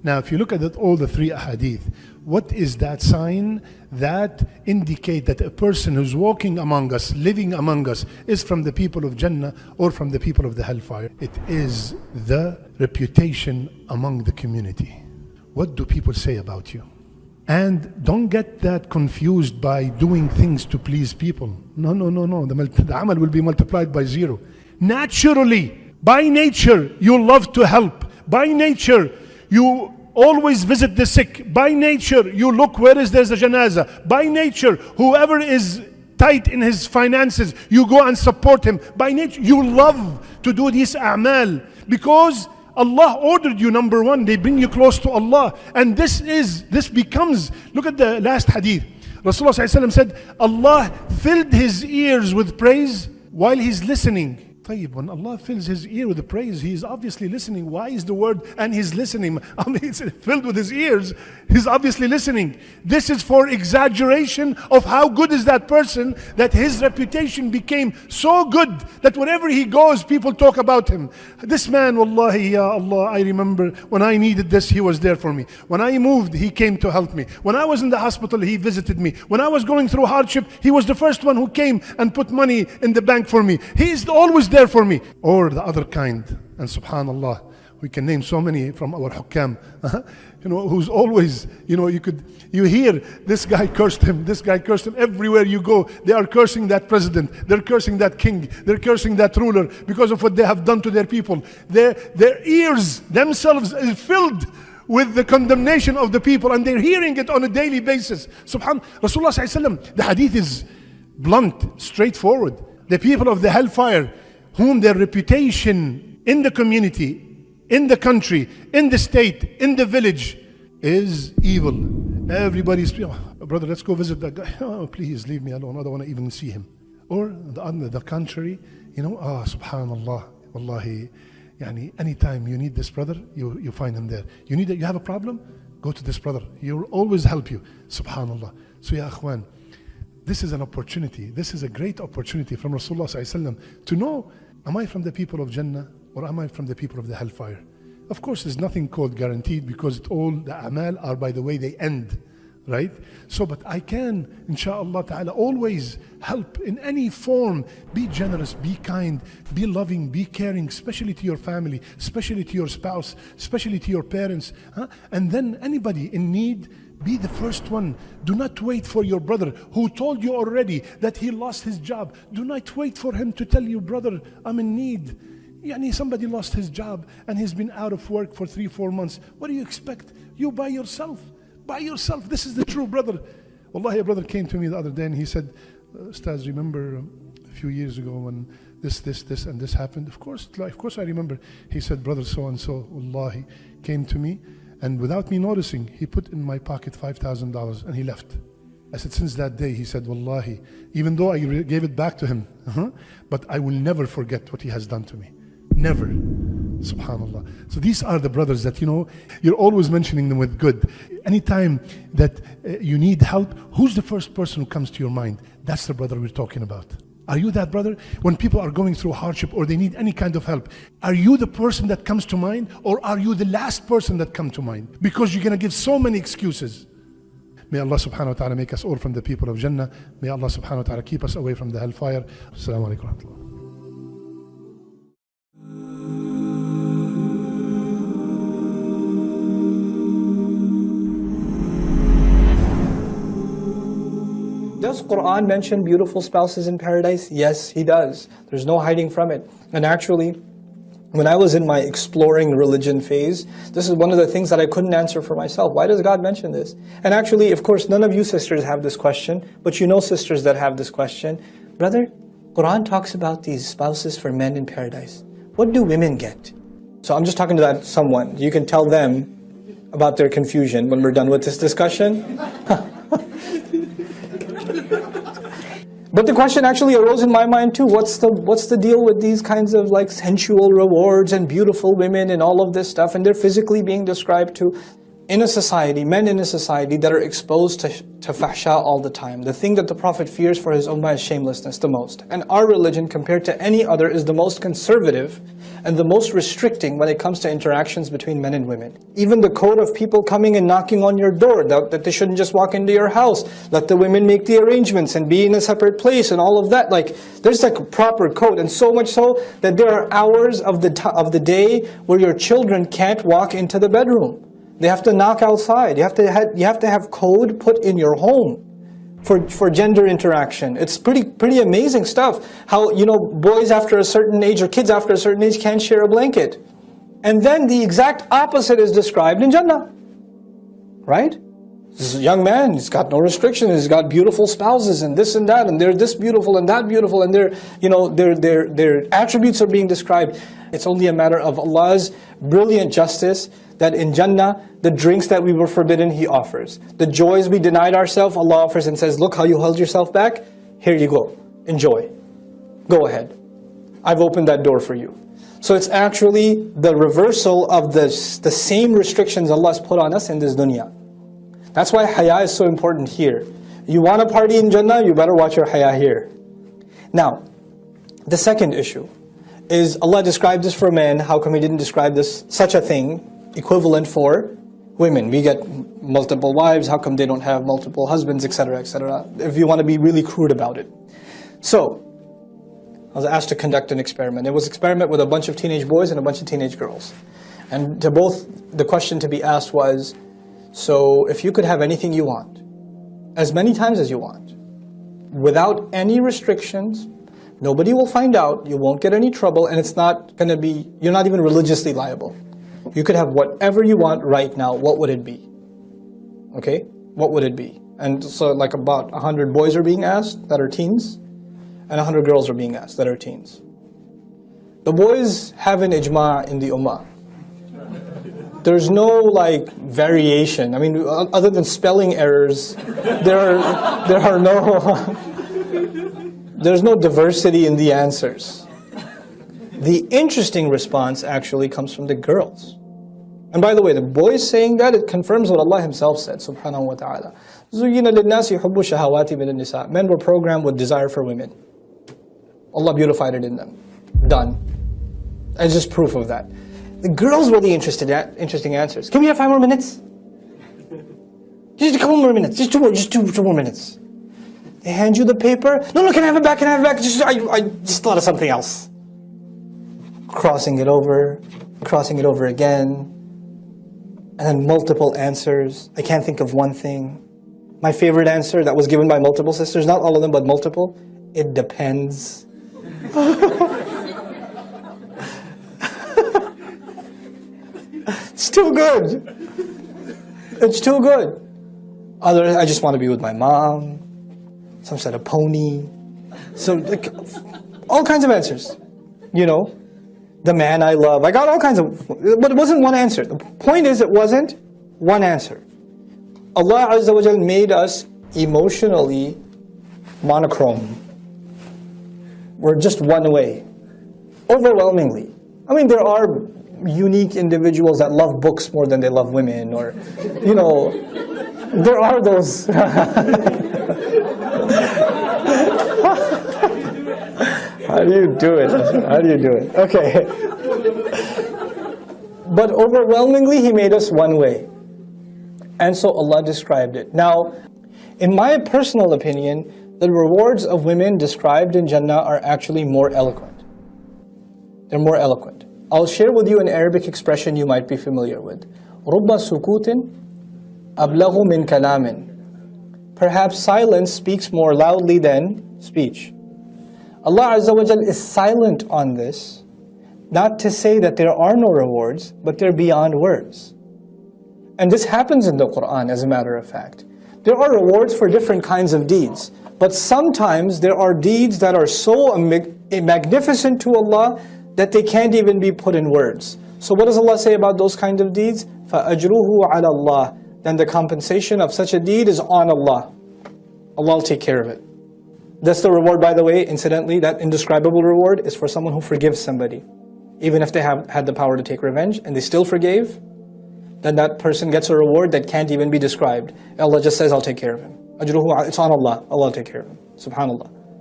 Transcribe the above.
Now, if you look at all the three ahadith, what is that sign that indicate that a person who's walking among us, living among us, is from the people of Jannah or from the people of the hellfire? It is the reputation among the community. What do people say about you? And don't get that confused by doing things to please people. No. The amal will be multiplied by 0. Naturally, by nature, you love to help. By nature, you always visit the sick. By nature, you look where there's a janazah. By nature, whoever is tight in his finances, you go and support him. By nature, you love to do these a'mal because Allah ordered you. Number one, they bring you close to Allah. And this becomes, look at the last hadith. Rasulullah ﷺ said, Allah filled his ears with praise while he's listening. When Allah fills his ear with the praise, he is obviously listening. Why is the word and he's listening? I mean, it's filled with his ears. He's obviously listening. This is for exaggeration of how good is that person, that his reputation became so good that wherever he goes, people talk about him. This man, wallahi, ya Allah, I remember when I needed this, he was there for me. When I moved, he came to help me. When I was in the hospital, he visited me. When I was going through hardship, he was the first one who came and put money in the bank for me. He is always there for me. Or the other kind, and subhanallah, we can name so many from our hukam, who's always, you hear this guy cursed him, this guy cursed him. Everywhere you go, they are cursing that president, they're cursing that king, they're cursing that ruler because of what they have done to their people. Their ears themselves is filled with the condemnation of the people, and they're hearing it on a daily basis. Subhan Rasulullah ﷺ, the hadith is blunt, straightforward. The people of the hellfire, whom their reputation in the community, in the country, in the state, in the village is evil. Everybody's, brother, let's go visit that guy. Oh, please leave me alone. I don't want to even see him. Or the contrary, subhanallah, wallahi, anytime you need this brother, you find him there. You have a problem, go to this brother. He'll always help you. Subhanallah. So ya akhwan, this is an opportunity. This is a great opportunity from Rasulullah ﷺ to know, am I from the people of Jannah or am I from the people of the hellfire? Of course, there's nothing called guaranteed because all the amal are by the way they end, right? So, but I can, inshaAllah ta'ala, always help in any form. Be generous, be kind, be loving, be caring, especially to your family, especially to your spouse, especially to your parents. And then anybody in need, be the first one. Do not wait for your brother who told you already that he lost his job. Do not wait for him to tell you, brother, I'm in need. Somebody lost his job and he's been out of work for 3-4 months. What do you expect? You by yourself. By yourself. This is the true brother. Wallahi, a brother came to me the other day and he said, Ustaz, remember a few years ago when this and this happened? Of course I remember. He said, brother so-and-so, wallahi, came to me, and without me noticing, he put in my pocket $5,000 and he left. I said, since that day, he said, wallahi, even though I gave it back to him, but I will never forget what he has done to me. Never. Subhanallah. So these are the brothers that, you're always mentioning them with good. Anytime that you need help, who's the first person who comes to your mind? That's the brother we're talking about. Are you that brother? When people are going through hardship or they need any kind of help, are you the person that comes to mind, or are you the last person that comes to mind? Because you're going to give so many excuses. May Allah subhanahu wa ta'ala make us all from the people of Jannah. May Allah subhanahu wa ta'ala keep us away from the hellfire. Assalamu alaikum wa rahmatullah. Does Quran mention beautiful spouses in paradise? Yes, he does. There's no hiding from it. And actually, when I was in my exploring religion phase, this is one of the things that I couldn't answer for myself. Why does God mention this? And actually, of course, none of you sisters have this question, but you know sisters that have this question. Brother, Quran talks about these spouses for men in paradise. What do women get? So I'm just talking to that someone. You can tell them about their confusion when we're done with this discussion. But the question actually arose in my mind too. What's the deal with these kinds of sensual rewards and beautiful women and all of this stuff, and they're physically being described to? in a society, men in a society that are exposed to fahsha all the time. The thing that the Prophet fears for his ummah is shamelessness the most. And our religion, compared to any other, is the most conservative and the most restricting when it comes to interactions between men and women. Even the code of people coming and knocking on your door, that they shouldn't just walk into your house, let the women make the arrangements and be in a separate place and all of that. Like, there's like a proper code, and so much so that there are hours of the day where your children can't walk into the bedroom. They have to knock outside. You have to have code put in your home for gender interaction. It's pretty amazing stuff. How, you know, boys after a certain age or kids after a certain age can't share a blanket. And then the exact opposite is described in Jannah. Right? This is a young man, he's got no restrictions, he's got beautiful spouses and this and that, and they're this beautiful and that beautiful, and their attributes are being described. It's only a matter of Allah's brilliant justice that in Jannah, the drinks that we were forbidden, He offers. The joys we denied ourselves, Allah offers and says, look how you held yourself back, here you go, enjoy. Go ahead. I've opened that door for you. So it's actually the reversal of the same restrictions Allah has put on us in this dunya. That's why haya is so important here. You want to party in Jannah, you better watch your haya here. Now, the second issue is Allah described this for men. How come He didn't describe this, such a thing, equivalent for women? We get multiple wives, how come they don't have multiple husbands, etc., etc. If you want to be really crude about it. So, I was asked to conduct an experiment. It was an experiment with a bunch of teenage boys and a bunch of teenage girls. And to both, the question to be asked was, so if you could have anything you want, as many times as you want, without any restrictions, nobody will find out, you won't get any trouble, and it's not going to be, you're not even religiously liable. You could have whatever you want right now, what would it be? Okay? What would it be? And so like about 100 boys are being asked that are teens, and 100 girls are being asked that are teens. The boys have an ijma' in the ummah. There's no like variation. I mean, other than spelling errors, there's no diversity in the answers. The interesting response actually comes from the girls. And by the way, the boys saying that, it confirms what Allah Himself said, subhanahu wa ta'ala. زُيِّنَ لِلنَّاسِ حُبُّ الشَّهَوَاتِ مِنَ النِّسَاءِ. Men were programmed with desire for women. Allah beautified it in them. Done. It's just proof of that. The girls were the interesting answers. Can we have 5 more minutes? Just a couple more minutes. Just two more minutes. They hand you the paper. No, can I have it back? Can I have it back? I just thought of something else. Crossing it over again. And then multiple answers. I can't think of one thing. My favorite answer that was given by multiple sisters, not all of them, but multiple. It depends. It's too good. It's too good. Others, I just want to be with my mom. Some said a pony. So, like, all kinds of answers. You know, the man I love. I got all kinds of, but it wasn't one answer. The point is, it wasn't one answer. Allah Azza wa Jal made us emotionally monochrome. We're just one way. Overwhelmingly. I mean, there are unique individuals that love books more than they love women, or, you know, there are those. How do you do it? How do you do it? Okay. But overwhelmingly, He made us one way. And so Allah described it. Now, in my personal opinion, the rewards of women described in Jannah are actually more eloquent. They're more eloquent. I'll share with you an Arabic expression you might be familiar with. رُبَّ سُكُوتٍ أَبْلَغُ مِنْ كَلَامٍ. Perhaps silence speaks more loudly than speech. Allah Azza wa Jal is silent on this, not to say that there are no rewards, but they're beyond words. And this happens in the Quran, as a matter of fact. There are rewards for different kinds of deeds, but sometimes there are deeds that are so magnificent to Allah that they can't even be put in words. So what does Allah say about those kinds of deeds? فَأَجْرُهُ عَلَى اللَّهِ. Then the compensation of such a deed is on Allah. Allah will take care of it. That's the reward, by the way, incidentally, that indescribable reward is for someone who forgives somebody. Even if they have had the power to take revenge and they still forgave, then that person gets a reward that can't even be described. Allah just says, I'll take care of him. Ajruhu, it's on Allah. Allah will take care of him. Subhanallah.